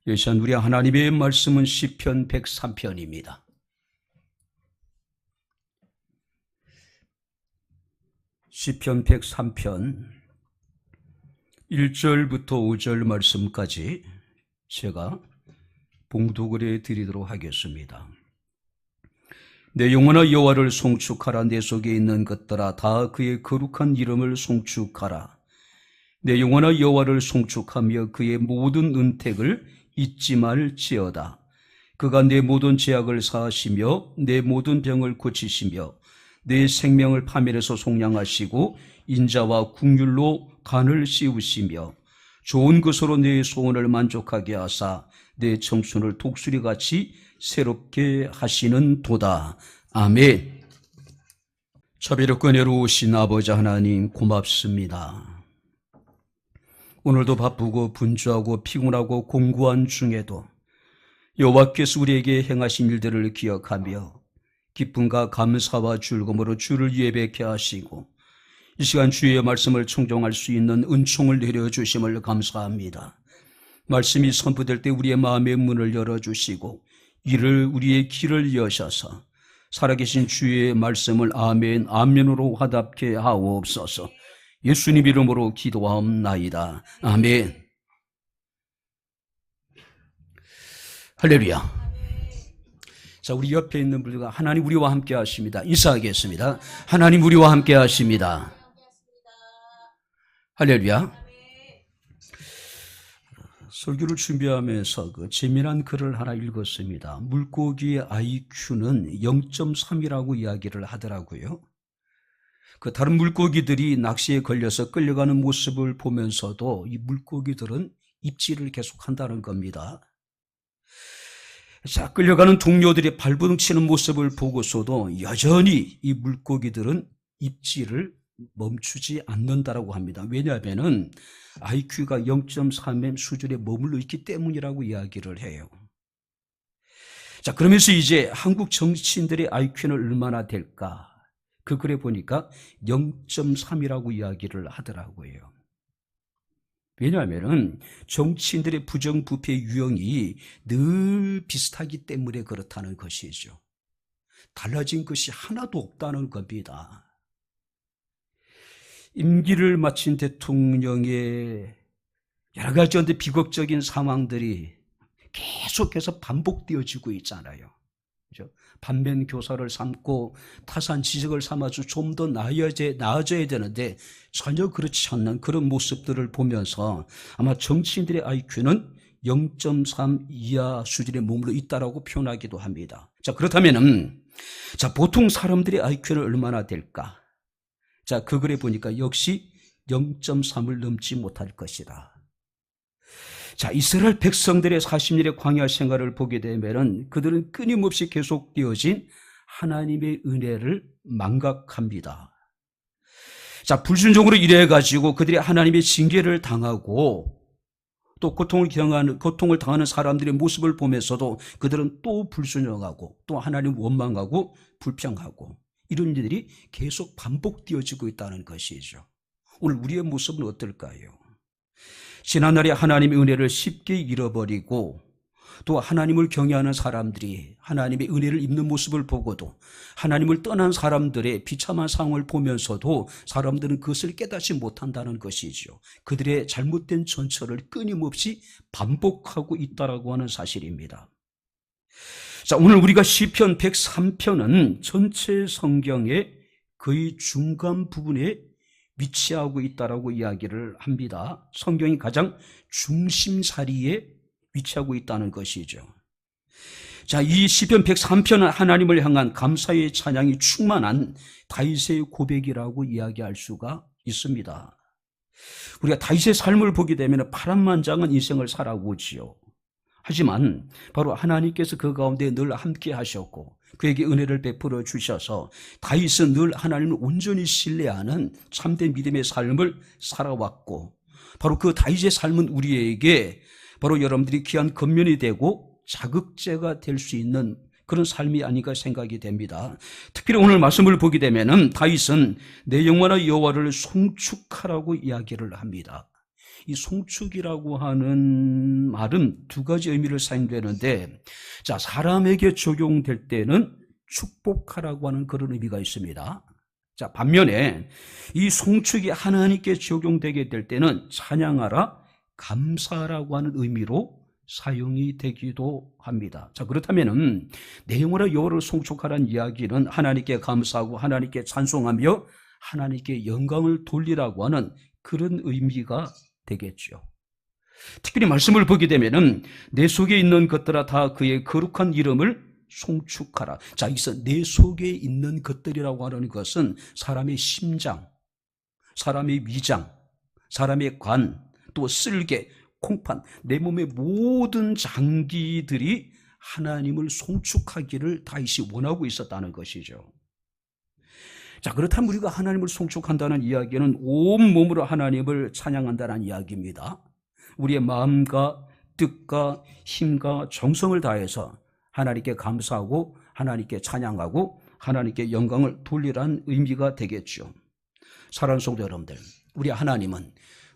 이 시간 우리 하나님의 말씀은 시편 103편입니다. 시편 103편 1절부터 5절 말씀까지 제가 봉독을 해드리도록 하겠습니다. 내 영혼아 여호와를 송축하라. 내 속에 있는 것들아 다 그의 거룩한 이름을 송축하라. 내 영혼아 여호와를 송축하며 그의 모든 은택을 잊지 말지어다. 그가 내 모든 죄악을 사하시며 내 모든 병을 고치시며 내 생명을 파멸해서 속량하시고 인자와 국률로 간을 씌우시며 좋은 것으로 내 소원을 만족하게 하사 내 청춘을 독수리같이 새롭게 하시는 도다. 아멘. 자비롭고 은혜로우신 아버지 하나님 고맙습니다. 오늘도 바쁘고 분주하고 피곤하고 공고한 중에도 여호와께서 우리에게 행하신 일들을 기억하며 기쁨과 감사와 즐거움으로 주를 예배케 하시고 이 시간 주의 말씀을 청종할 수 있는 은총을 내려주심을 감사합니다. 말씀이 선포될 때 우리의 마음의 문을 열어주시고 우리의 길을 여셔서 살아계신 주의 말씀을 아멘 아멘으로 화답케 하옵소서. 예수님 이름으로 기도하옵나이다. 아멘. 할렐루야. 자, 우리 옆에 있는 분들과 하나님 우리와 함께 하십니다. 인사하겠습니다. 하나님 우리와 함께 하십니다. 할렐루야. 설교를 준비하면서 재미난 글을 하나 읽었습니다. 물고기의 IQ는 0.3이라고 이야기를 하더라고요. 다른 물고기들이 낚시에 걸려서 끌려가는 모습을 보면서도 이 물고기들은 입질을 계속한다는 겁니다. 자, 끌려가는 동료들이 발버둥 치는 모습을 보고서도 여전히 이 물고기들은 입질을 멈추지 않는다라고 합니다. 왜냐하면 IQ가 0.3의 수준에 머물러 있기 때문이라고 이야기를 해요. 자, 그러면서 이제 한국 정치인들의 IQ는 얼마나 될까? 그 글에 보니까 0.3이라고 이야기를 하더라고요. 왜냐하면 정치인들의 부정부패 유형이 늘 비슷하기 때문에 그렇다는 것이죠. 달라진 것이 하나도 없다는 겁니다. 임기를 마친 대통령의 여러 가지 비극적인 상황들이 계속해서 반복되어지고 있잖아요. 그렇죠? 반면 교사를 삼고 타산 지적을 삼아서 좀 더 나아져야 되는데 전혀 그렇지 않는 그런 모습들을 보면서 아마 정치인들의 IQ는 0.3 이하 수준에 머물러 있다라고 표현하기도 합니다. 자, 그렇다면은 보통 사람들의 IQ는 얼마나 될까? 자, 그 글에 보니까 역시 0.3을 넘지 못할 것이다. 자, 이스라엘 백성들의 40년의 광야 생활을 보게 되면은 그들은 끊임없이 계속되어진 하나님의 은혜를 망각합니다. 자, 불순종으로 이래가지고 그들이 하나님의 징계를 당하고 또 고통을 당하는 사람들의 모습을 보면서도 그들은 또 불순종하고 또 하나님 원망하고 불평하고 이런 일들이 계속 반복되어지고 있다는 것이죠. 오늘 우리의 모습은 어떨까요? 지난날에 하나님의 은혜를 쉽게 잃어버리고 또 하나님을 경외하는 사람들이 하나님의 은혜를 입는 모습을 보고도 하나님을 떠난 사람들의 비참한 상황을 보면서도 사람들은 그것을 깨닫지 못한다는 것이죠. 그들의 잘못된 전철을 끊임없이 반복하고 있다라고 하는 사실입니다. 자, 오늘 우리가 시편 103편은 전체 성경의 거의 중간 부분에 위치하고 있다라고 이야기를 합니다. 성경이 가장 중심자리에 위치하고 있다는 것이죠. 자, 이 시편 103편은 하나님을 향한 감사의 찬양이 충만한 다윗의 고백이라고 이야기할 수가 있습니다. 우리가 다윗의 삶을 보게 되면 파란만장한 인생을 살아오지요. 하지만 바로 하나님께서 그 가운데 늘 함께 하셨고 그에게 은혜를 베풀어 주셔서 다윗은 늘 하나님을 온전히 신뢰하는 참된 믿음의 삶을 살아왔고 바로 그 다윗의 삶은 우리에게 바로 여러분들이 귀한 겉면이 되고 자극제가 될 수 있는 그런 삶이 아닌가 생각이 됩니다. 특별히 오늘 말씀을 보게 되면은 다윗은 내 영혼아 여호와를 송축하라고 이야기를 합니다. 이 송축이라고 하는 말은 두 가지 의미를 사용되는데, 자, 사람에게 적용될 때는 축복하라고 하는 그런 의미가 있습니다. 자, 반면에 이 송축이 하나님께 적용되게 될 때는 찬양하라, 감사라고 하는 의미로 사용이 되기도 합니다. 자, 그렇다면은 내 영혼아 여호와를 송축하라는 이야기는 하나님께 감사하고 하나님께 찬송하며 하나님께 영광을 돌리라고 하는 그런 의미가 되겠죠. 특별히 말씀을 보게 되면은 내 속에 있는 것들아 다 그의 거룩한 이름을 송축하라. 자, 여기서 내 속에 있는 것들이라고 하는 것은 사람의 심장, 사람의 위장, 사람의 관, 또 쓸개, 콩판, 내 몸의 모든 장기들이 하나님을 송축하기를 다윗이 원하고 있었다는 것이죠. 자, 그렇다면 우리가 하나님을 송축한다는 이야기는 온몸으로 하나님을 찬양한다는 이야기입니다. 우리의 마음과 뜻과 힘과 정성을 다해서 하나님께 감사하고 하나님께 찬양하고 하나님께 영광을 돌리라는 의미가 되겠죠. 사랑하는 성도 여러분들, 우리 하나님은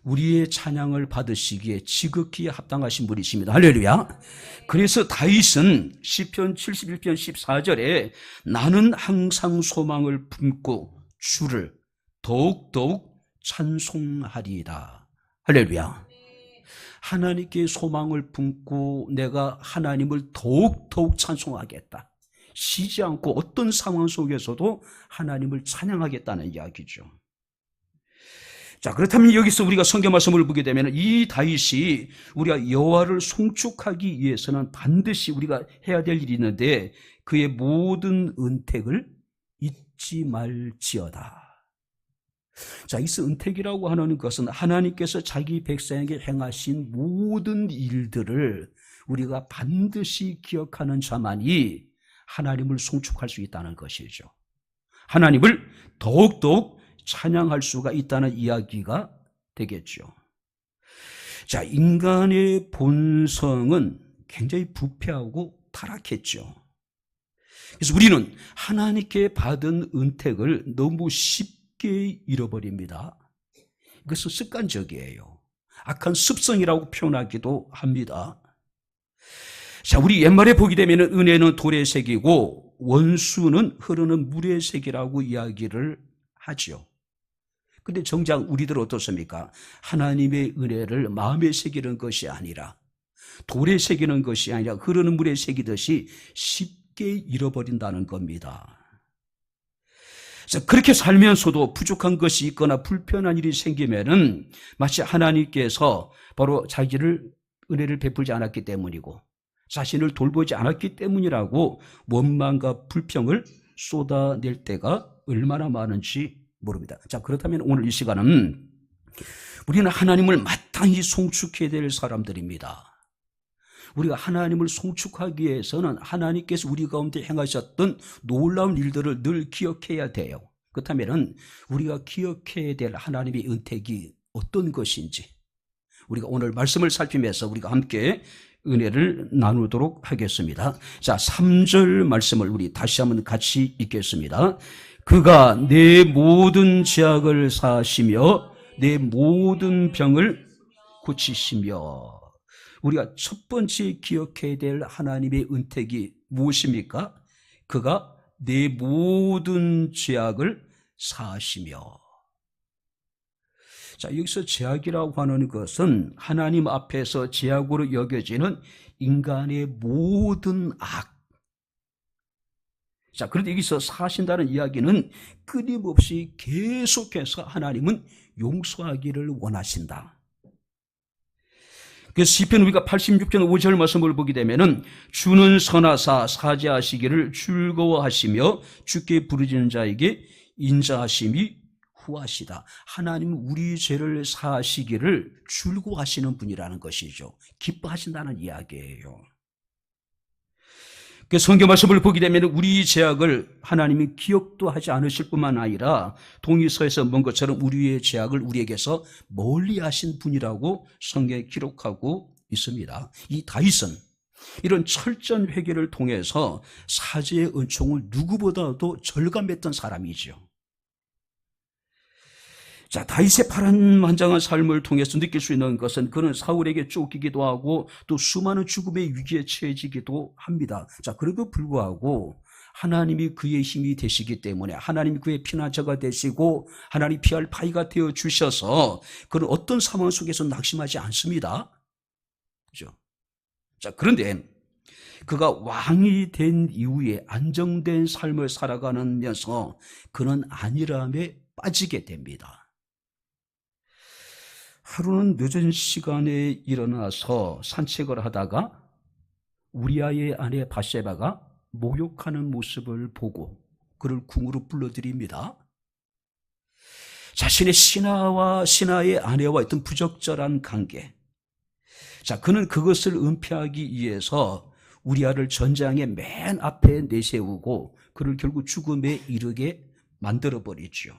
우리의 찬양을 받으시기에 지극히 합당하신 분이십니다. 할렐루야. 그래서 다윗은 시편 71편 14절에 나는 항상 소망을 품고 주를 더욱더욱 찬송하리이다. 할렐루야. 하나님께 소망을 품고 내가 하나님을 더욱더욱 찬송하겠다. 쉬지 않고 어떤 상황 속에서도 하나님을 찬양하겠다는 이야기죠. 자, 그렇다면 여기서 우리가 성경 말씀을 보게 되면 이 다윗이 우리가 여호와를 송축하기 위해서는 반드시 우리가 해야 될 일이 있는데 그의 모든 은택을 잊지 말지어다. 자, 이 은택이라고 하는 것은 하나님께서 자기 백성에게 행하신 모든 일들을 우리가 반드시 기억하는 자만이 하나님을 송축할 수 있다는 것이죠. 하나님을 더욱더욱 찬양할 수가 있다는 이야기가 되겠죠. 자, 인간의 본성은 굉장히 부패하고 타락했죠. 그래서 우리는 하나님께 받은 은택을 너무 쉽게 잃어버립니다. 이것은 습관적이에요. 악한 습성이라고 표현하기도 합니다. 자, 우리 옛말에 보게 되면 은혜는 돌의 색이고 원수는 흐르는 물의 색이라고 이야기를 하죠. 근데 정작 우리들 어떻습니까? 하나님의 은혜를 마음에 새기는 것이 아니라 돌에 새기는 것이 아니라 흐르는 물에 새기듯이 쉽게 잃어버린다는 겁니다. 그래서 그렇게 살면서도 부족한 것이 있거나 불편한 일이 생기면은 마치 하나님께서 바로 자기를 은혜를 베풀지 않았기 때문이고 자신을 돌보지 않았기 때문이라고 원망과 불평을 쏟아낼 때가 얼마나 많은지 모릅니다. 자, 그렇다면 오늘 이 시간은 우리는 하나님을 마땅히 송축해야 될 사람들입니다. 우리가 하나님을 송축하기 위해서는 하나님께서 우리 가운데 행하셨던 놀라운 일들을 늘 기억해야 돼요. 그렇다면 우리가 기억해야 될 하나님의 은택이 어떤 것인지 우리가 오늘 말씀을 살피면서 우리가 함께 은혜를 나누도록 하겠습니다. 자, 3절 말씀을 우리 다시 한번 같이 읽겠습니다. 그가 내 모든 죄악을 사하시며 내 모든 병을 고치시며. 우리가 첫 번째 기억해야 될 하나님의 은택이 무엇입니까? 그가 내 모든 죄악을 사하시며. 자, 여기서 죄악이라고 하는 것은 하나님 앞에서 죄악으로 여겨지는 인간의 모든 악. 자, 그런데 여기서 사신다는 이야기는 끊임없이 계속해서 하나님은 용서하기를 원하신다. 그래서 시편 우리가 86편 5절 말씀을 보게 되면은 주는 선하사 사죄하시기를 즐거워하시며 주께 부르짖는 자에게 인자하심이 후하시다. 하나님은 우리 죄를 사하시기를 즐거워하시는 분이라는 것이죠. 기뻐하신다는 이야기예요. 그 성경 말씀을 보게 되면 우리 죄악을 하나님이 기억도 하지 않으실 뿐만 아니라 동의서에서 먼 것처럼 우리의 죄악을 우리에게서 멀리 하신 분이라고 성경에 기록하고 있습니다. 이 다윗은 이런 철저한 회개를 통해서 사죄의 은총을 누구보다도 절감했던 사람이죠. 자, 다윗의 파란만장한 삶을 통해서 느낄 수 있는 것은 그는 사울에게 쫓기기도 하고 또 수많은 죽음의 위기에 처해지기도 합니다. 자, 그래도 불구하고 하나님이 그의 힘이 되시기 때문에 하나님이 그의 피난처가 되시고 하나님 피할 바위가 되어 주셔서 그는 어떤 상황 속에서 낙심하지 않습니다. 그죠? 자, 그런데 그가 왕이 된 이후에 안정된 삶을 살아가면서 그는 안일함에 빠지게 됩니다. 하루는 늦은 시간에 일어나서 산책을 하다가 우리아의 아내 바세바가 목욕하는 모습을 보고 그를 궁으로 불러들입니다. 자신의 신하의 아내와 있던 부적절한 관계. 자, 그는 그것을 은폐하기 위해서 우리아를 전장의 맨 앞에 내세우고 그를 결국 죽음에 이르게 만들어버리죠.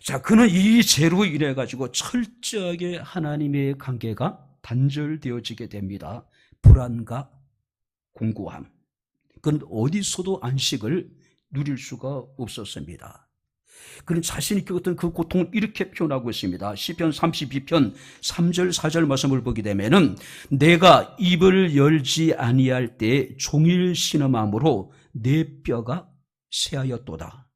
자, 그는 이 죄로 인해 가지고 철저하게 하나님의 관계가 단절되어지게 됩니다. 불안과 공고함. 그는 어디서도 안식을 누릴 수가 없었습니다. 그는 자신이 겪었던 그 고통을 이렇게 표현하고 있습니다. 시편 32편 3절 4절 말씀을 보게 되면은 내가 입을 열지 아니할 때 종일 신음함으로 내 뼈가 쇠하였도다.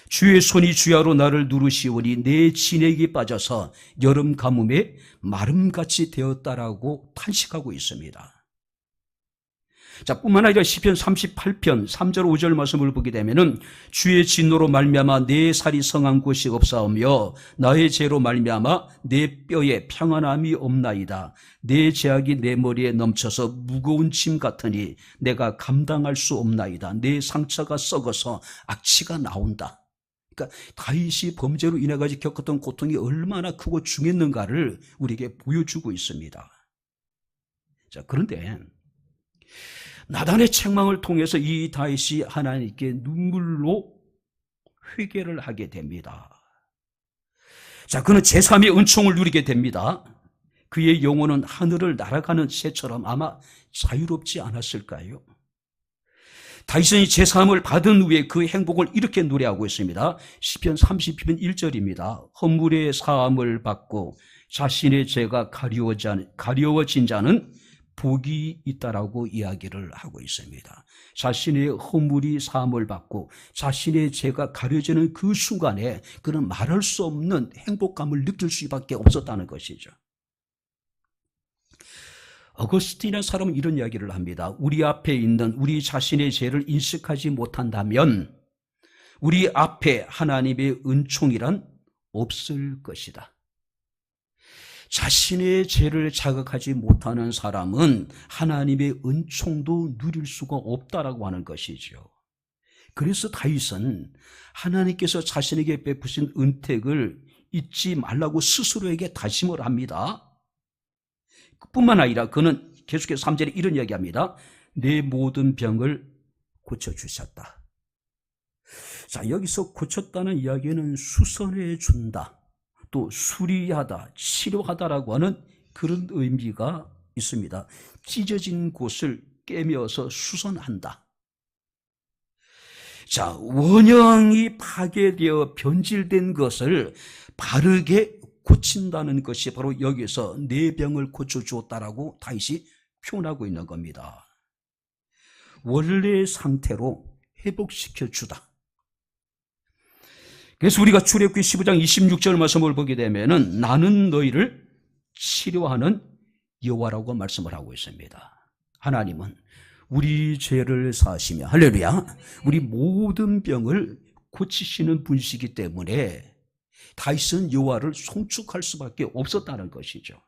주의 손이 주야로 나를 누르시오니 내 진액이 빠져서 여름 가뭄에 마름같이 되었다라고 탄식하고 있습니다. 자, 뿐만 아니라 시편 38편 3절 5절 말씀을 보게 되면은 주의 진노로 말미암아 내 살이 성한 곳이 없사오며 나의 죄로 말미암아 내 뼈에 평안함이 없나이다. 내 죄악이 내 머리에 넘쳐서 무거운 짐 같으니 내가 감당할 수 없나이다. 내 상처가 썩어서 악취가 나온다. 그러니까 다윗이 범죄로 인해 가지고 겪었던 고통이 얼마나 크고 중했는가를 우리에게 보여주고 있습니다. 자, 그런데 나단의 책망을 통해서 이 다윗이 하나님께 눈물로 회개를 하게 됩니다. 자, 그는 제3의 은총을 누리게 됩니다. 그의 영혼은 하늘을 날아가는 새처럼 아마 자유롭지 않았을까요? 다윗은 제3을 받은 후에 그 행복을 이렇게 노래하고 있습니다. 시편 30편 1절입니다. 허물의 사함을 받고 자신의 죄가 가려워진 자는 복이 있다라고 이야기를 하고 있습니다. 자신의 허물이 사함을 받고 자신의 죄가 가려지는 그 순간에 그는 말할 수 없는 행복감을 느낄 수밖에 없었다는 것이죠. 어거스틴이라는 사람은 이런 이야기를 합니다. 우리 앞에 있는 우리 자신의 죄를 인식하지 못한다면 우리 앞에 하나님의 은총이란 없을 것이다. 자신의 죄를 자각하지 못하는 사람은 하나님의 은총도 누릴 수가 없다라고 하는 것이죠. 그래서 다윗은 하나님께서 자신에게 베푸신 은택을 잊지 말라고 스스로에게 다짐을 합니다. 뿐만 아니라 그는 계속해서 3절에 이런 이야기합니다. 내 모든 병을 고쳐주셨다. 자, 여기서 고쳤다는 이야기는 수선해 준다. 또 수리하다, 치료하다라고 하는 그런 의미가 있습니다. 찢어진 곳을 깨매어서 수선한다. 자, 원형이 파괴되어 변질된 것을 바르게 고친다는 것이 바로 여기서 내 병을 고쳐주었다라고 다윗이 표현하고 있는 겁니다. 원래의 상태로 회복시켜주다. 그래서 우리가 출애굽기 15장 26절 말씀을 보게 되면은 나는 너희를 치료하는 여호와라고 말씀을 하고 있습니다. 하나님은 우리 죄를 사하시며 할렐루야, 우리 모든 병을 고치시는 분이시기 때문에 다윗은 여호와를 송축할 수밖에 없었다는 것이죠.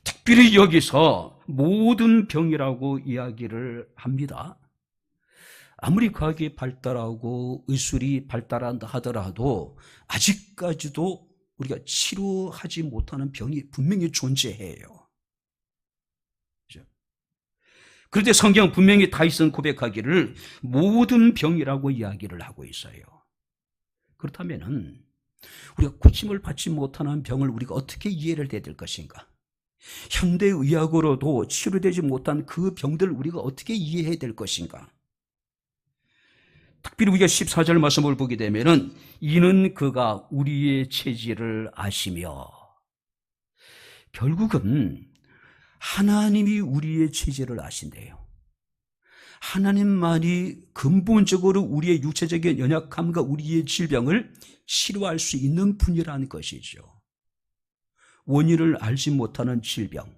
특별히 여기서 모든 병이라고 이야기를 합니다. 아무리 과학이 발달하고 의술이 발달한다 하더라도 아직까지도 우리가 치료하지 못하는 병이 분명히 존재해요. 그렇죠? 그런데 성경은 분명히 다윗은 고백하기를 모든 병이라고 이야기를 하고 있어요. 그렇다면 우리가 고침을 받지 못하는 병을 우리가 어떻게 이해를 해야 될 것인가? 현대의학으로도 치료되지 못한 그 병들을 우리가 어떻게 이해해야 될 것인가? 특별히 우리가 14절 말씀을 보게 되면은 이는 그가 우리의 체질을 아시며, 결국은 하나님이 우리의 체질을 아신대요. 하나님만이 근본적으로 우리의 육체적인 연약함과 우리의 질병을 치료할 수 있는 분이라는 것이죠. 원인을 알지 못하는 질병,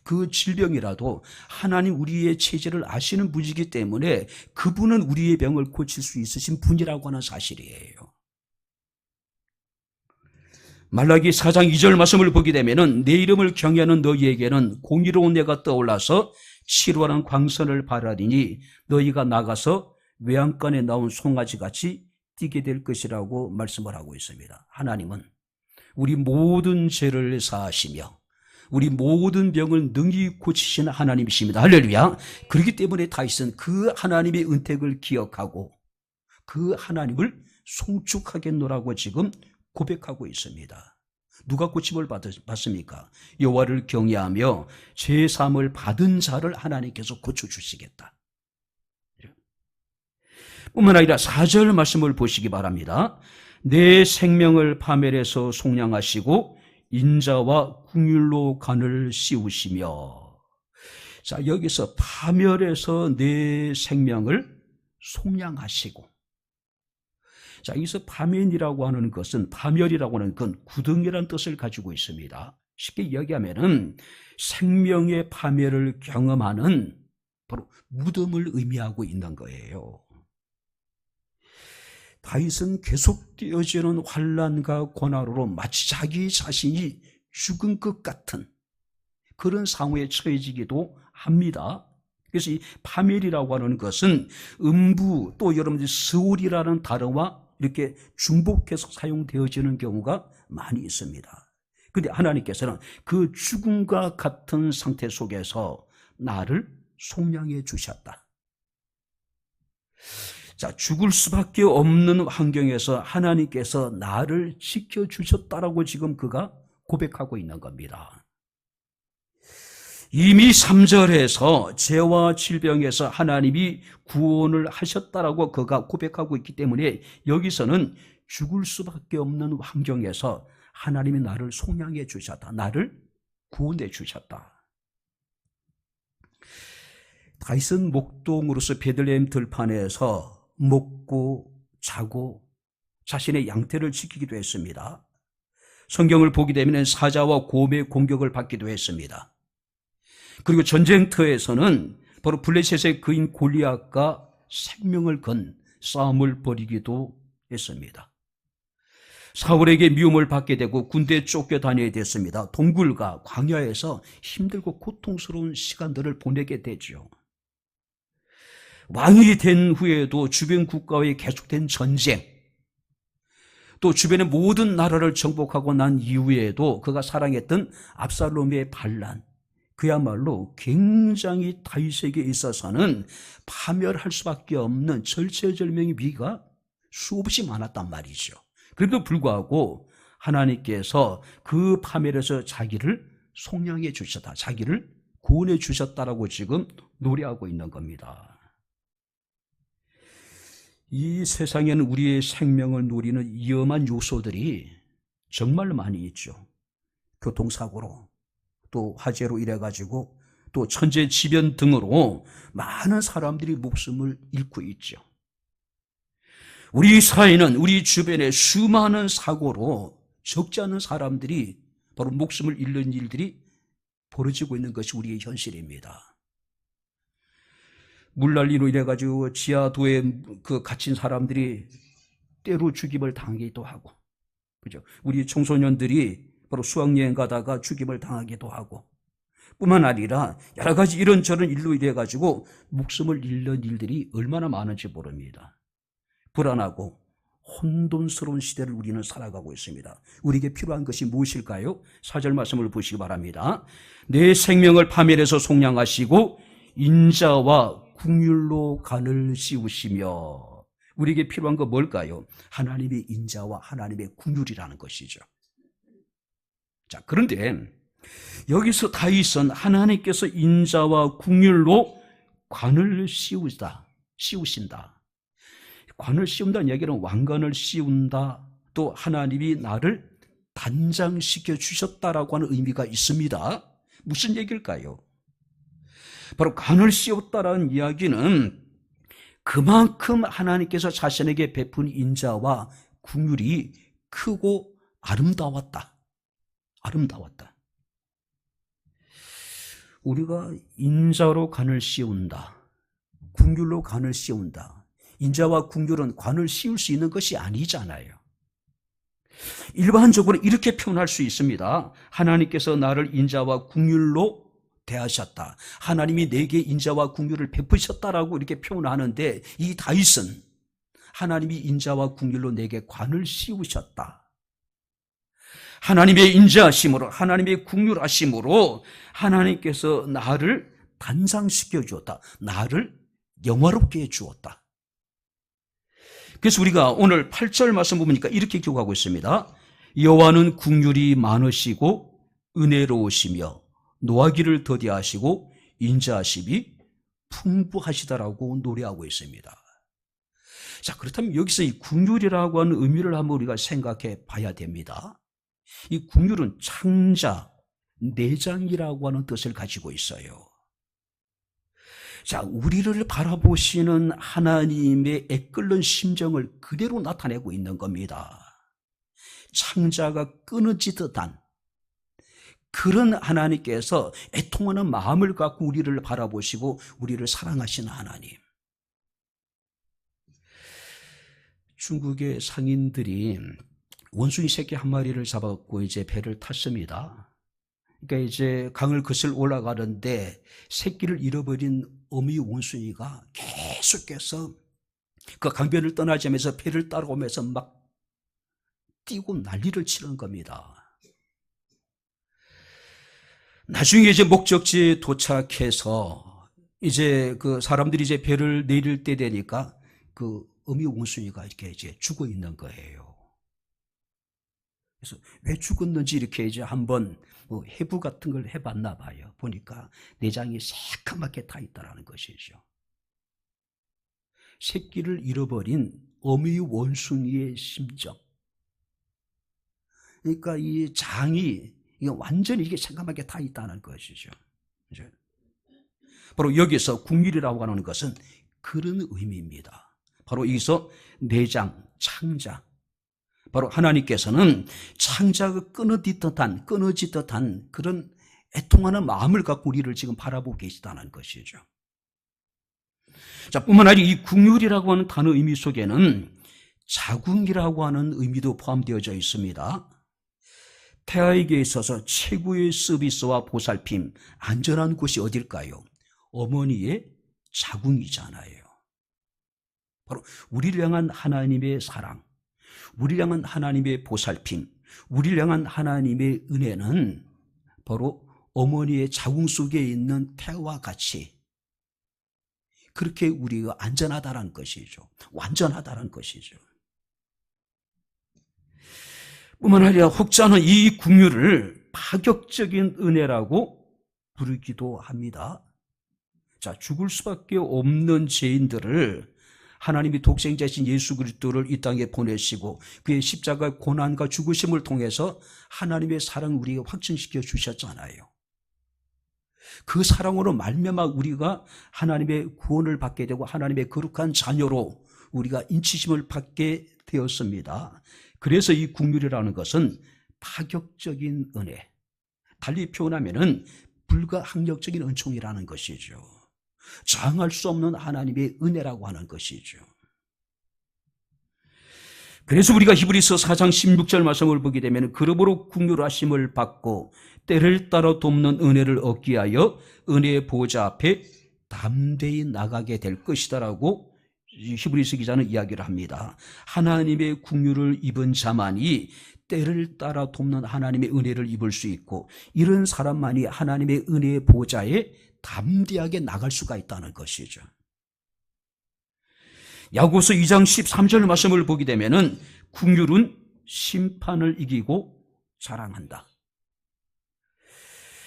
그 질병이라도 하나님 우리의 체질을 아시는 분이기 때문에 그분은 우리의 병을 고칠 수 있으신 분이라고 하는 사실이에요. 말라기 4장 2절 말씀을 보게 되면은 내 이름을 경외하는 너희에게는 공의로운 내가 떠올라서 치료하는 광선을 발하리니 너희가 나가서 외양간에 나온 송아지같이 뛰게 될 것이라고 말씀을 하고 있습니다. 하나님은 우리 모든 죄를 사하시며 우리 모든 병을 능히 고치시는 하나님이십니다. 할렐루야. 그렇기 때문에 다윗은 그 하나님의 은택을 기억하고 그 하나님을 송축하겠노라고 지금 고백하고 있습니다. 누가 고침을 받습니까? 여호와를 경외하며 죄사함을 받은 자를 하나님께서 고쳐주시겠다. 뿐만 아니라 4절 말씀을 보시기 바랍니다. 내 생명을 파멸해서 속량하시고 인자와 긍휼로 간을 씌우시며. 자, 여기서 파멸해서 내 생명을 속량하시고. 자, 여기서 파멸이라고 하는 것은 구덩이라는 뜻을 가지고 있습니다. 쉽게 이야기하면은 생명의 파멸을 경험하는 바로 무덤을 의미하고 있는 거예요. 다윗은 계속되어지는 환난과 고난으로 마치 자기 자신이 죽은 것 같은 그런 상황에 처해지기도 합니다. 그래서 이 파멸이라고 하는 것은 음부 또 여러분들 스올이라는 단어와 이렇게 중복해서 사용되어지는 경우가 많이 있습니다. 그런데 하나님께서는 그 죽음과 같은 상태 속에서 나를 속량해 주셨다. 자, 죽을 수밖에 없는 환경에서 하나님께서 나를 지켜주셨다라고 지금 그가 고백하고 있는 겁니다. 이미 3절에서 죄와 질병에서 하나님이 구원을 하셨다라고 그가 고백하고 있기 때문에 여기서는 죽을 수밖에 없는 환경에서 하나님이 나를 속량해 주셨다. 나를 구원해 주셨다. 다윗은 목동으로서 베들레헴 들판에서 먹고 자고 자신의 양떼를 지키기도 했습니다. 성경을 보게 되면 사자와 곰의 공격을 받기도 했습니다. 그리고 전쟁터에서는 바로 블레셋의 그인 골리앗과 생명을 건 싸움을 벌이기도 했습니다. 사울에게 미움을 받게 되고 군대에 쫓겨다녀야 됐습니다. 동굴과 광야에서 힘들고 고통스러운 시간들을 보내게 되죠. 왕이 된 후에도 주변 국가와의 계속된 전쟁, 또 주변의 모든 나라를 정복하고 난 이후에도 그가 사랑했던 압살롬의 반란, 그야말로 굉장히 다윗에게 있어서는 파멸할 수밖에 없는 절체절명의 위기가 수없이 많았단 말이죠. 그래도 불구하고 하나님께서 그 파멸에서 자기를 속량해 주셨다, 자기를 구원해 주셨다라고 지금 노래하고 있는 겁니다. 이 세상에는 우리의 생명을 노리는 위험한 요소들이 정말 많이 있죠. 교통사고로, 또 화재로 이래가지고, 또 천재지변 등으로 많은 사람들이 목숨을 잃고 있죠. 우리 사회는 우리 주변에 수많은 사고로 적지 않은 사람들이 바로 목숨을 잃는 일들이 벌어지고 있는 것이 우리의 현실입니다. 물난리로 이래가지고 지하도에 갇힌 사람들이 때로 죽임을 당하기도 하고, 그죠? 우리 청소년들이 바로 수학여행 가다가 죽임을 당하기도 하고, 뿐만 아니라 여러 가지 이런저런 일로 이래가지고 목숨을 잃는 일들이 얼마나 많은지 모릅니다. 불안하고 혼돈스러운 시대를 우리는 살아가고 있습니다. 우리에게 필요한 것이 무엇일까요? 4절 말씀을 보시기 바랍니다. 내 생명을 파멸해서 속량하시고 인자와 긍휼로 간을 씌우시며. 우리에게 필요한 거 뭘까요? 하나님의 인자와 하나님의 긍휼이라는 것이죠. 자, 그런데 여기서 다윗은 하나님께서 인자와 긍휼로 관을 씌우신다. 관을 씌운다는 얘기는 왕관을 씌운다, 또 하나님이 나를 단장시켜 주셨다라고 하는 의미가 있습니다. 무슨 얘기일까요? 바로 관을 씌웠다라는 이야기는 그만큼 하나님께서 자신에게 베푼 인자와 긍휼이 크고 아름다웠다. 아름다웠다. 우리가 인자로 관을 씌운다, 긍휼로 관을 씌운다. 인자와 긍휼은 관을 씌울 수 있는 것이 아니잖아요. 일반적으로 이렇게 표현할 수 있습니다. 하나님께서 나를 인자와 긍휼로 대하셨다. 하나님이 내게 인자와 긍휼을 베푸셨다라고 이렇게 표현하는데, 이 다윗은 하나님이 인자와 긍휼로 내게 관을 씌우셨다. 하나님의 인자하심으로, 하나님의 긍휼하심으로 하나님께서 나를 단장시켜 주었다. 나를 영화롭게 해 주었다. 그래서 우리가 오늘 8절 말씀 보니까 이렇게 기록하고 있습니다. 여호와는 긍휼이 많으시고 은혜로우시며 노하기를 더디하시고 인자하심이 풍부하시다라고 노래하고 있습니다. 자, 그렇다면 여기서 이 긍휼이라고 하는 의미를 한번 우리가 생각해 봐야 됩니다. 이 긍휼은 창자, 내장이라고 하는 뜻을 가지고 있어요. 자, 우리를 바라보시는 하나님의 애끓는 심정을 그대로 나타내고 있는 겁니다. 창자가 끊어지듯 한 그런 하나님께서 애통하는 마음을 갖고 우리를 바라보시고 우리를 사랑하시는 하나님. 중국의 상인들이 원숭이 새끼 한 마리를 잡아갖고 이제 배를 탔습니다. 그러니까 이제 강을 거슬러 올라가는데 새끼를 잃어버린 어미 원숭이가 계속해서 그 강변을 떠나지 않으면서 배를 따라오면서 막 뛰고 난리를 치는 겁니다. 나중에 이제 목적지에 도착해서 이제 그 사람들이 이제 배를 내릴 때 되니까 그 어미 원숭이가 이렇게 이제 죽어 있는 거예요. 그래서 왜 죽었는지 이렇게 이제 한번 뭐 해부 같은 걸 해봤나 봐요. 보니까 내장이 새까맣게 타 있다라는 것이죠. 새끼를 잃어버린 어미 원숭이의 심정. 그러니까 이 장이 완전히 이게 새까맣게 타 있다는 것이죠. 바로 여기서 긍휼이라고 하는 것은 그런 의미입니다. 바로 여기서 내장, 창자. 바로 하나님께서는 창자가 끊어지듯한 그런 애통하는 마음을 갖고 우리를 지금 바라보고 계시다는 것이죠. 자, 뿐만 아니라 이 긍휼이라고 하는 단어 의미 속에는 자궁이라고 하는 의미도 포함되어져 있습니다. 태아에게 있어서 최고의 서비스와 보살핌, 안전한 곳이 어딜까요? 어머니의 자궁이잖아요. 바로 우리를 향한 하나님의 사랑, 우리를 향한 하나님의 보살핌, 우리를 향한 하나님의 은혜는 바로 어머니의 자궁 속에 있는 태아와 같이 그렇게 우리가 안전하다는 것이죠. 완전하다는 것이죠. 뿐만 아니라 혹자는 이 긍휼을 파격적인 은혜라고 부르기도 합니다. 자, 죽을 수밖에 없는 죄인들을 하나님이 독생자이신 예수 그리스도를 이 땅에 보내시고 그의 십자가 고난과 죽으심을 통해서 하나님의 사랑을 우리에게 확증시켜 주셨잖아요. 그 사랑으로 말미암아 우리가 하나님의 구원을 받게 되고 하나님의 거룩한 자녀로 우리가 인치심을 받게 되었습니다. 그래서 이 긍휼이라는 것은 파격적인 은혜, 달리 표현하면은 불가항력적인 은총이라는 것이죠. 저항할 수 없는 하나님의 은혜라고 하는 것이죠. 그래서 우리가 히브리서 4장 16절 말씀을 보게 되면 그러므로 긍휼하심을 받고 때를 따라 돕는 은혜를 얻기 위하여 은혜의 보좌 앞에 담대히 나가게 될 것이다라고 히브리서 기자는 이야기를 합니다. 하나님의 긍휼을 입은 자만이 때를 따라 돕는 하나님의 은혜를 입을 수 있고 이런 사람만이 하나님의 은혜의 보좌에 담대하게 나갈 수가 있다는 것이죠. 야고보서 2장 13절 말씀을 보게 되면은 긍휼은 심판을 이기고 자랑한다.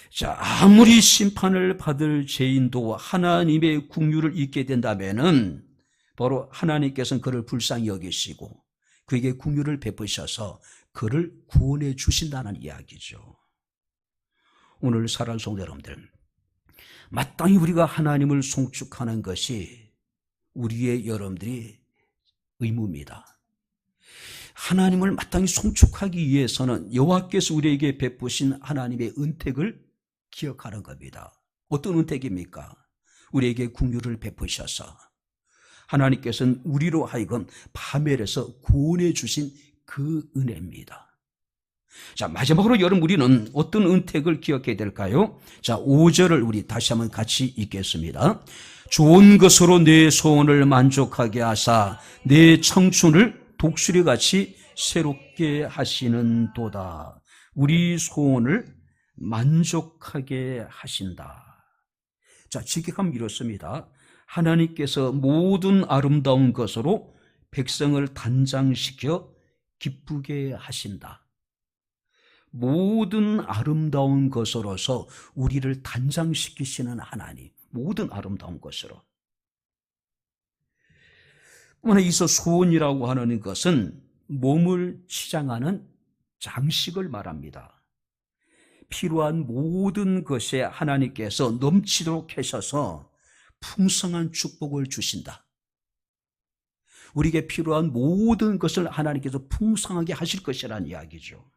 자, 아무리 심판을 받을 죄인도 하나님의 긍휼을 잊게 된다면은 바로 하나님께서는 그를 불쌍히 여기시고 그에게 긍휼을 베푸셔서 그를 구원해 주신다는 이야기죠. 오늘 사랑하는 성도 여러분들, 마땅히 우리가 하나님을 송축하는 것이 우리의 여러분들이 의무입니다. 하나님을 마땅히 송축하기 위해서는 여호와께서 우리에게 베푸신 하나님의 은택을 기억하는 겁니다. 어떤 은택입니까? 우리에게 긍휼을 베푸셔서 하나님께서는 우리로 하여금 파멸에서 구원해 주신 그 은혜입니다. 자, 마지막으로 여러분, 우리는 어떤 은택을 기억해야 될까요? 자, 5절을 우리 다시 한번 같이 읽겠습니다. 좋은 것으로 내 소원을 만족하게 하사 내 청춘을 독수리같이 새롭게 하시는 도다. 우리 소원을 만족하게 하신다. 자, 직역하면 이렇습니다. 하나님께서 모든 아름다운 것으로 백성을 단장시켜 기쁘게 하신다. 모든 아름다운 것으로서 우리를 단장시키시는 하나님, 모든 아름다운 것으로. 뿐만 아니라 이서 소원이라고 하는 것은 몸을 치장하는 장식을 말합니다. 필요한 모든 것에 하나님께서 넘치도록 하셔서 풍성한 축복을 주신다. 우리에게 필요한 모든 것을 하나님께서 풍성하게 하실 것이라는 이야기죠.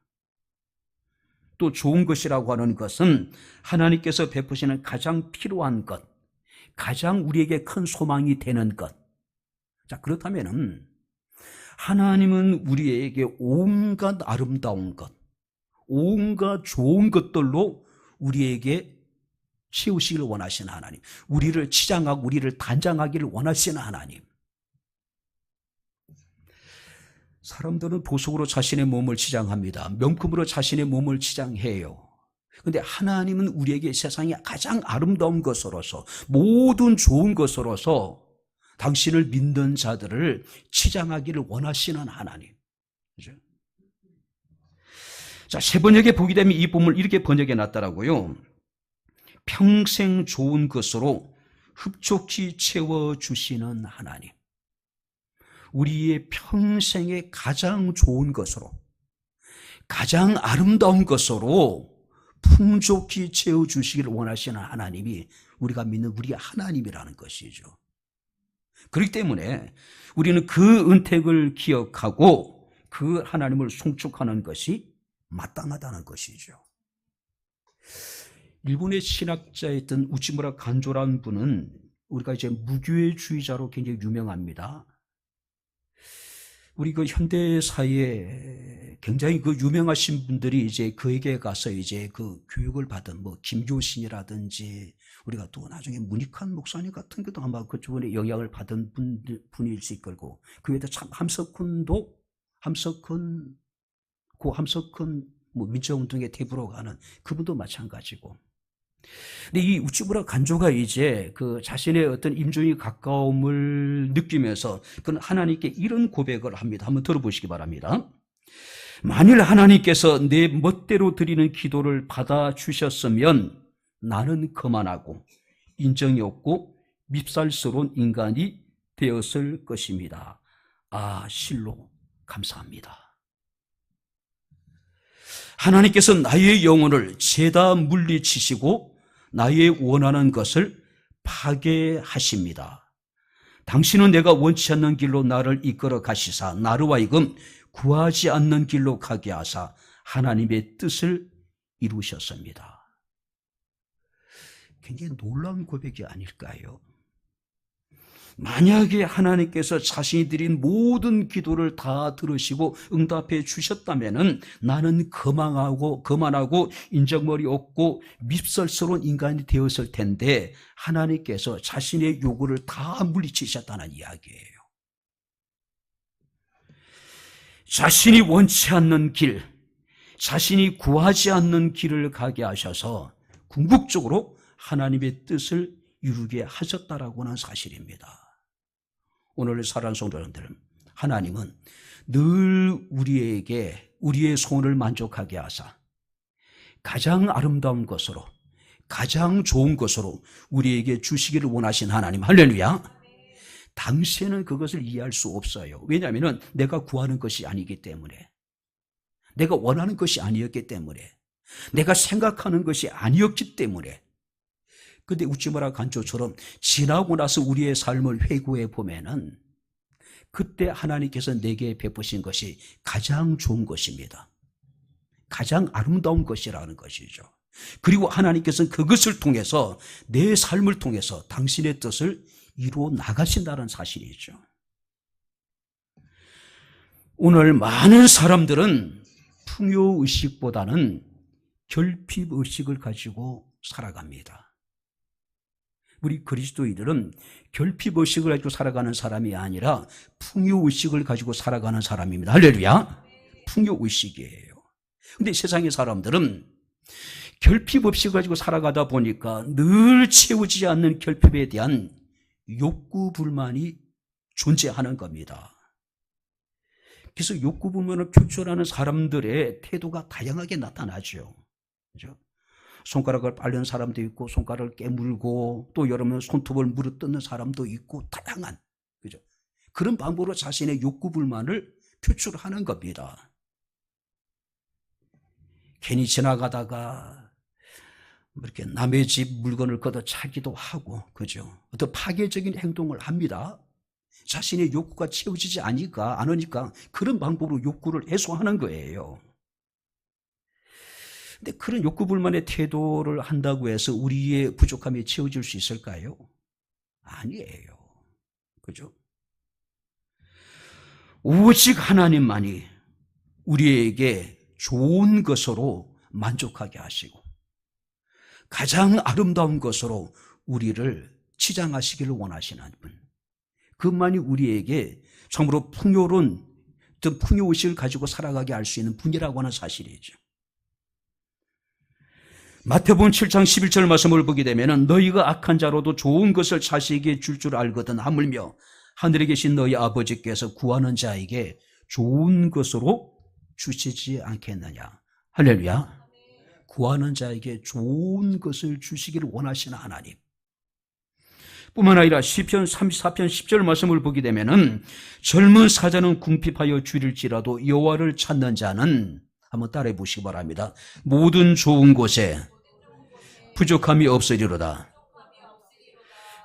또 좋은 것이라고 하는 것은 하나님께서 베푸시는 가장 필요한 것, 가장 우리에게 큰 소망이 되는 것. 자, 그렇다면은 하나님은 우리에게 온갖 아름다운 것, 온갖 좋은 것들로 우리에게 채우시기를 원하시는 하나님, 우리를 치장하고 우리를 단장하기를 원하시는 하나님. 사람들은 보석으로 자신의 몸을 치장합니다. 명품으로 자신의 몸을 치장해요. 그런데 하나님은 우리에게 세상에 가장 아름다운 것으로서, 모든 좋은 것으로서 당신을 믿는 자들을 치장하기를 원하시는 하나님. 그죠? 자, 세 번역에 보게 되면 이 본문을 이렇게 번역해 놨더라고요. 평생 좋은 것으로 흡족히 채워주시는 하나님. 우리의 평생에 가장 좋은 것으로, 가장 아름다운 것으로 풍족히 채워주시기를 원하시는 하나님이 우리가 믿는 우리의 하나님이라는 것이죠. 그렇기 때문에 우리는 그 은택을 기억하고 그 하나님을 송축하는 것이 마땅하다는 것이죠. 일본의 신학자였던 우치무라 간조라는 분은 우리가 이제 무교회주의자로 굉장히 유명합니다. 우리 그 현대 사회에 굉장히 그 유명하신 분들이 이제 그에게 가서 이제 그 교육을 받은 뭐 김교신이라든지, 우리가 또 나중에 문익환 목사님 같은 것도 아마 그쪽에 영향을 받은 분일 수 있고, 그 외에도 참 함석헌 뭐 민주운동의 대부로 가는 그분도 마찬가지고. 근데 이 우치무라 간조가 이제 그 자신의 어떤 임종이 가까움을 느끼면서 그는 하나님께 이런 고백을 합니다. 한번 들어보시기 바랍니다. 만일 하나님께서 내 멋대로 드리는 기도를 받아주셨으면 나는 거만하고 인정이 없고 밉살스러운 인간이 되었을 것입니다. 아, 실로 감사합니다. 하나님께서 나의 영혼을 죄다 물리치시고 나의 원하는 것을 파괴하십니다. 당신은 내가 원치 않는 길로 나를 이끌어 가시사 나로 하여금 구하지 않는 길로 가게 하사 하나님의 뜻을 이루셨습니다. 굉장히 놀라운 고백이 아닐까요? 만약에 하나님께서 자신이 드린 모든 기도를 다 들으시고 응답해 주셨다면 나는 거만하고 인정머리 없고 밉살스러운 인간이 되었을 텐데 하나님께서 자신의 요구를 다 물리치셨다는 이야기예요. 자신이 원치 않는 길, 자신이 구하지 않는 길을 가게 하셔서 궁극적으로 하나님의 뜻을 이루게 하셨다라고 하는 사실입니다. 오늘 사랑하는 성도 여러분들, 하나님은 늘 우리에게 우리의 소원을 만족하게 하사 가장 아름다운 것으로, 가장 좋은 것으로 우리에게 주시기를 원하신 하나님, 할렐루야. 당시에는 그것을 이해할 수 없어요. 왜냐하면 내가 구하는 것이 아니기 때문에, 내가 원하는 것이 아니었기 때문에, 내가 생각하는 것이 아니었기 때문에. 근데 웃지마라 간조처럼 지나고 나서 우리의 삶을 회고해 보면은 그때 하나님께서 내게 베푸신 것이 가장 좋은 것입니다. 가장 아름다운 것이라는 것이죠. 그리고 하나님께서는 그것을 통해서 내 삶을 통해서 당신의 뜻을 이루어 나가신다는 사실이죠. 오늘 많은 사람들은 풍요의식보다는 결핍의식을 가지고 살아갑니다. 우리 그리스도인들은 결핍의식을 가지고 살아가는 사람이 아니라 풍요의식을 가지고 살아가는 사람입니다. 할렐루야. 풍요의식이에요. 근데 세상의 사람들은 결핍의식을 가지고 살아가다 보니까 늘 채우지 않는 결핍에 대한 욕구 불만이 존재하는 겁니다. 그래서 욕구 불만을 표출하는 사람들의 태도가 다양하게 나타나죠. 그죠? 손가락을 빨는 사람도 있고, 손가락을 깨물고, 또 여러분 손톱을 물어뜯는 사람도 있고, 다양한, 그죠? 그런 방법으로 자신의 욕구 불만을 표출하는 겁니다. 괜히 지나가다가 이렇게 남의 집 물건을 걷어차기도 하고, 그죠? 어떤 파괴적인 행동을 합니다. 자신의 욕구가 채워지지 않으니까 그런 방법으로 욕구를 해소하는 거예요. 근데 그런 욕구 불만의 태도를 한다고 해서 우리의 부족함이 채워질 수 있을까요? 아니에요. 그죠? 오직 하나님만이 우리에게 좋은 것으로 만족하게 하시고 가장 아름다운 것으로 우리를 치장하시기를 원하시는 분, 그만이 우리에게 참으로 풍요로운 어떤 풍요의식을 가지고 살아가게 할 수 있는 분이라고 하는 사실이죠. 마태복음 7장 11절 말씀을 보게 되면 너희가 악한 자로도 좋은 것을 자식에게 줄 알거든 하물며 하늘에 계신 너희 아버지께서 구하는 자에게 좋은 것으로 주시지 않겠느냐. 할렐루야. 구하는 자에게 좋은 것을 주시기를 원하시는 하나님. 뿐만 아니라 시편 34편 10절 말씀을 보게 되면은 젊은 사자는 궁핍하여 줄일지라도 여호와를 찾는 자는, 한번 따라해 보시기 바랍니다. 모든 좋은 곳에 부족함이 없으리로다.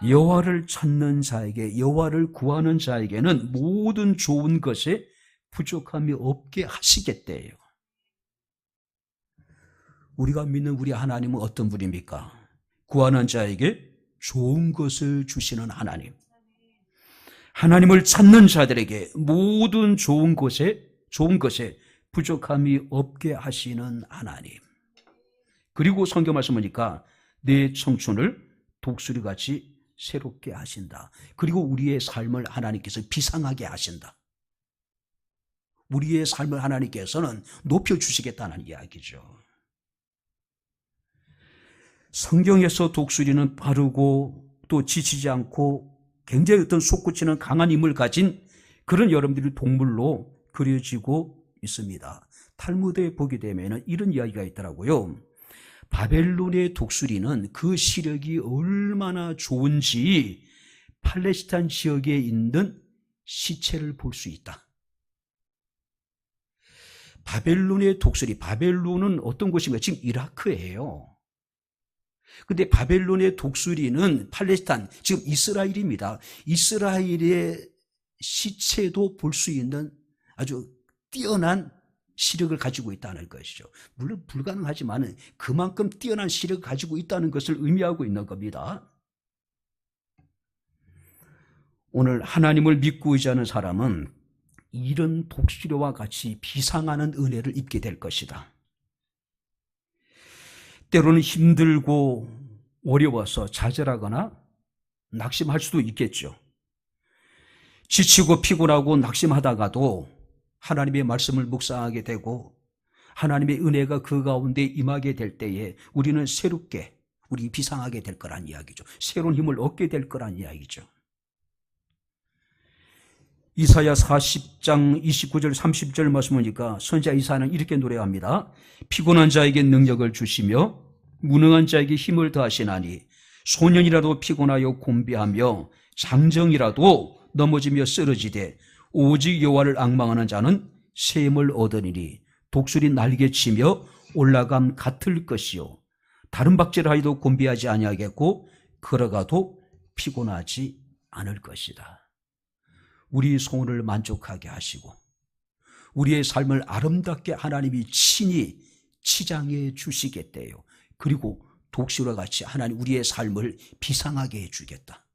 여호와를 찾는 자에게, 여호와를 구하는 자에게는 모든 좋은 것에 부족함이 없게 하시겠대요. 우리가 믿는 우리 하나님은 어떤 분입니까? 구하는 자에게 좋은 것을 주시는 하나님. 하나님을 찾는 자들에게 모든 좋은 것에 부족함이 없게 하시는 하나님. 그리고 성경 말씀 보니까 내 청춘을 독수리같이 새롭게 하신다. 그리고 우리의 삶을 하나님께서 비상하게 하신다. 우리의 삶을 하나님께서는 높여주시겠다는 이야기죠. 성경에서 독수리는 빠르고 또 지치지 않고 굉장히 어떤 솟구치는 강한 힘을 가진 그런 여러분들이 동물로 그려지고 있습니다. 탈무드에 보게 되면 이런 이야기가 있더라고요. 바벨론의 독수리는 그 시력이 얼마나 좋은지 팔레스타인 지역에 있는 시체를 볼 수 있다. 바벨론의 독수리, 바벨론은 어떤 곳인가요? 지금 이라크예요. 근데 바벨론의 독수리는 팔레스타인, 지금 이스라엘입니다. 이스라엘의 시체도 볼 수 있는 아주 뛰어난 시력을 가지고 있다는 것이죠. 물론 불가능하지만 그만큼 뛰어난 시력을 가지고 있다는 것을 의미하고 있는 겁니다. 오늘 하나님을 믿고 의지하는 사람은 이런 독수리와 같이 비상하는 은혜를 입게 될 것이다. 때로는 힘들고 어려워서 좌절하거나 낙심할 수도 있겠죠. 지치고 피곤하고 낙심하다가도 하나님의 말씀을 묵상하게 되고 하나님의 은혜가 그 가운데 임하게 될 때에 우리는 새롭게 우리 비상하게 될 거란 이야기죠. 새로운 힘을 얻게 될 거란 이야기죠. 이사야 40장 29절 30절 말씀 보니까 선지자 이사야는 이렇게 노래합니다. 피곤한 자에게 능력을 주시며 무능한 자에게 힘을 더하시나니 소년이라도 피곤하여 곤비하며 장정이라도 넘어지며 쓰러지되 오직 여호와를 앙망하는 자는 셈을 얻으리니 독수리 날개치며 올라감 같을 것이요 다른 박질하여도 곤비하지 아니하겠고 걸어가도 피곤하지 않을 것이다. 우리 소원을 만족하게 하시고 우리의 삶을 아름답게 하나님이 친히 치장해 주시겠대요. 그리고 독수리와 같이 하나님 우리의 삶을 비상하게 해주겠다.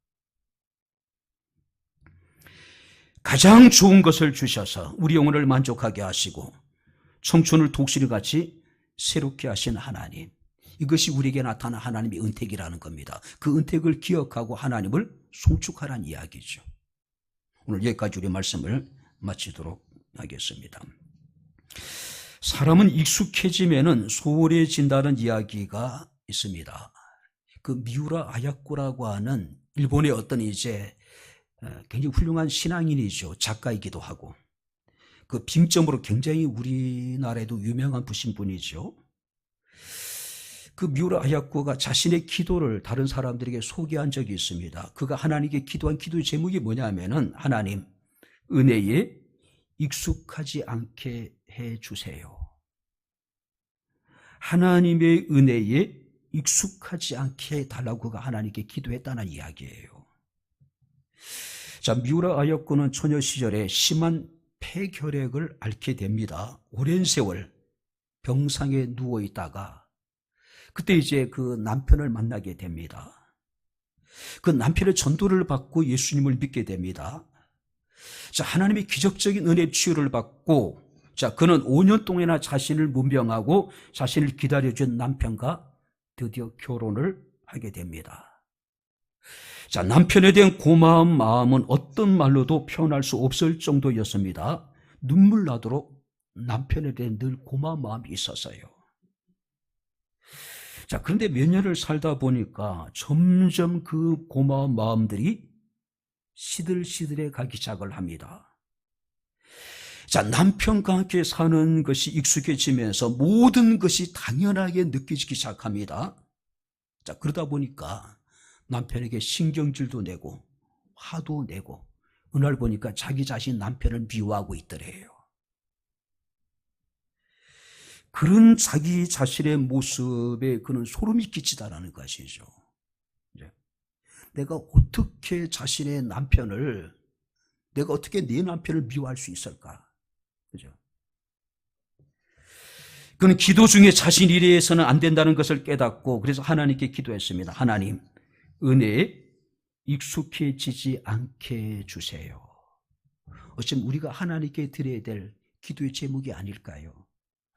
가장 좋은 것을 주셔서 우리 영혼을 만족하게 하시고 청춘을 독수리같이 새롭게 하신 하나님, 이것이 우리에게 나타난 하나님의 은택이라는 겁니다. 그 은택을 기억하고 하나님을 송축하라는 이야기죠. 오늘 여기까지 우리 말씀을 마치도록 하겠습니다. 사람은 익숙해지면은 소홀해진다는 이야기가 있습니다. 그 미우라 아야코라고 하는 일본의 어떤 굉장히 훌륭한 신앙인이죠. 작가이기도 하고 그 빙점으로 굉장히 우리나라에도 유명한 분이죠. 그 미우라 아야코가 자신의 기도를 다른 사람들에게 소개한 적이 있습니다. 그가 하나님께 기도한 기도의 제목이 뭐냐면은 하나님 은혜에 익숙하지 않게 해주세요. 하나님의 은혜에 익숙하지 않게 해달라고 그가 하나님께 기도했다는 이야기예요. 자, 미우라 아야코는 처녀 시절에 심한 폐결핵을 앓게 됩니다. 오랜 세월 병상에 누워 있다가 그때 그 남편을 만나게 됩니다. 그 남편의 전도를 받고 예수님을 믿게 됩니다. 자, 하나님의 기적적인 은혜 치유를 받고 자, 그는 5년 동안이나 자신을 문병하고 자신을 기다려준 남편과 드디어 결혼을 하게 됩니다. 자, 남편에 대한 고마운 마음은 어떤 말로도 표현할 수 없을 정도였습니다. 눈물 나도록 남편에 대한 늘 고마운 마음이 있었어요. 자, 그런데 몇 년을 살다 보니까 점점 그 고마운 마음들이 시들시들해 가기 시작을 합니다. 자, 남편과 함께 사는 것이 익숙해지면서 모든 것이 당연하게 느껴지기 시작합니다. 자, 그러다 보니까 남편에게 신경질도 내고 화도 내고 어느 날 보니까 자기 자신 남편을 미워하고 있더래요. 그런 자기 자신의 모습에 그는 소름이 끼치다라는 것이죠. 내가 어떻게 내가 어떻게 내 남편을 미워할 수 있을까? 그죠? 그는 기도 중에 자신 일에서는 안 된다는 것을 깨닫고 그래서 하나님께 기도했습니다. 하나님, 은혜에 익숙해지지 않게 해주세요. 어쩌면 우리가 하나님께 드려야 될 기도의 제목이 아닐까요?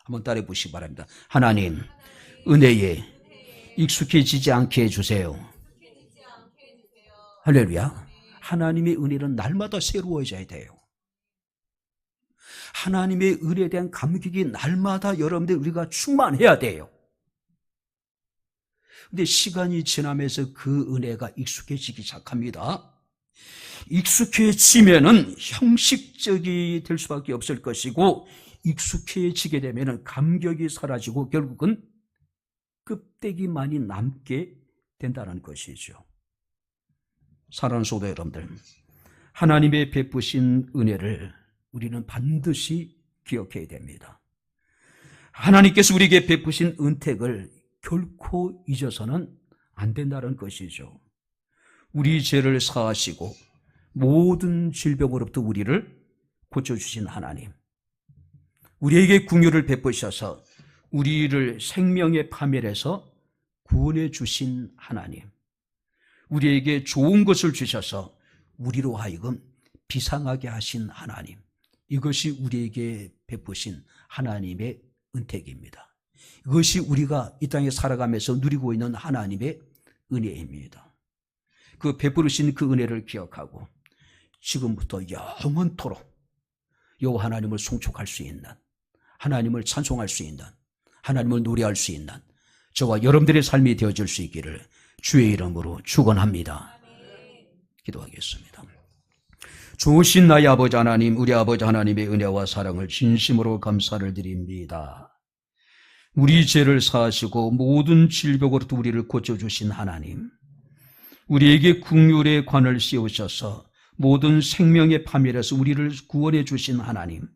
한번 따라해 보시기 바랍니다. 하나님, 은혜에 익숙해지지 않게 해주세요. 할렐루야. 하나님의 은혜는 날마다 새로워져야 돼요. 하나님의 은혜에 대한 감격이 날마다 여러분들 우리가 충만해야 돼요. 근데 시간이 지나면서 그 은혜가 익숙해지기 시작합니다. 익숙해지면은 형식적이 될 수밖에 없을 것이고 익숙해지게 되면은 감격이 사라지고 결국은 껍데기만이 남게 된다는 것이죠. 사랑하는 성도 여러분들, 하나님의 베푸신 은혜를 우리는 반드시 기억해야 됩니다. 하나님께서 우리에게 베푸신 은택을 결코 잊어서는 안 된다는 것이죠. 우리 죄를 사하시고 모든 질병으로부터 우리를 고쳐주신 하나님, 우리에게 긍휼을 베푸셔서 우리를 생명의 파멸에서 구원해 주신 하나님, 우리에게 좋은 것을 주셔서 우리로 하여금 비상하게 하신 하나님, 이것이 우리에게 베푸신 하나님의 은택입니다. 이것이 우리가 이 땅에 살아가면서 누리고 있는 하나님의 은혜입니다. 그 베푸신 그 은혜를 기억하고 지금부터 영원토록 여호와 하나님을 송축할 수 있는, 하나님을 찬송할 수 있는, 하나님을 노래할 수 있는 저와 여러분들의 삶이 되어질 수 있기를 주의 이름으로 축원합니다. 기도하겠습니다. 좋으신 나의 아버지 하나님, 우리 아버지 하나님의 은혜와 사랑을 진심으로 감사를 드립니다. 우리 죄를 사하시고 모든 질병으로부터 우리를 고쳐주신 하나님, 우리에게 긍휼의 관을 씌우셔서 모든 생명의 파멸에서 우리를 구원해 주신 하나님,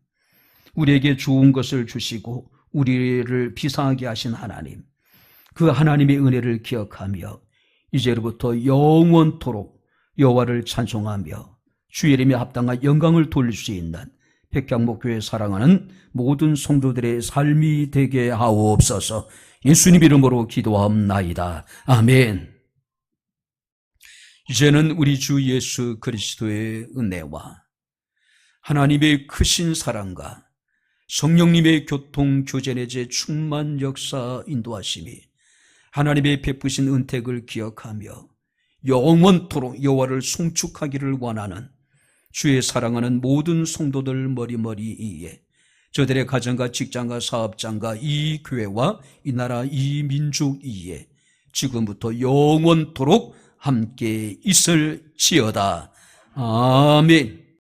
우리에게 좋은 것을 주시고 우리를 비상하게 하신 하나님, 그 하나님의 은혜를 기억하며 이제로부터 영원토록 여호와를 찬송하며 주의 이름에 합당한 영광을 돌릴 수 있는 백향목교회 사랑하는 모든 성도들의 삶이 되게 하옵소서. 예수님 이름으로 기도하옵나이다. 아멘. 이제는 우리 주 예수 그리스도의 은혜와 하나님의 크신 사랑과 성령님의 교통 교제내제 충만 역사 인도하심이 하나님의 베푸신 은택을 기억하며 영원토록 여호와를 송축하기를 원하는 주의 사랑하는 모든 성도들 머리머리 위에 저들의 가정과 직장과 사업장과 이 교회와 이 나라 이 민족 위에 지금부터 영원토록 함께 있을지어다. 아멘.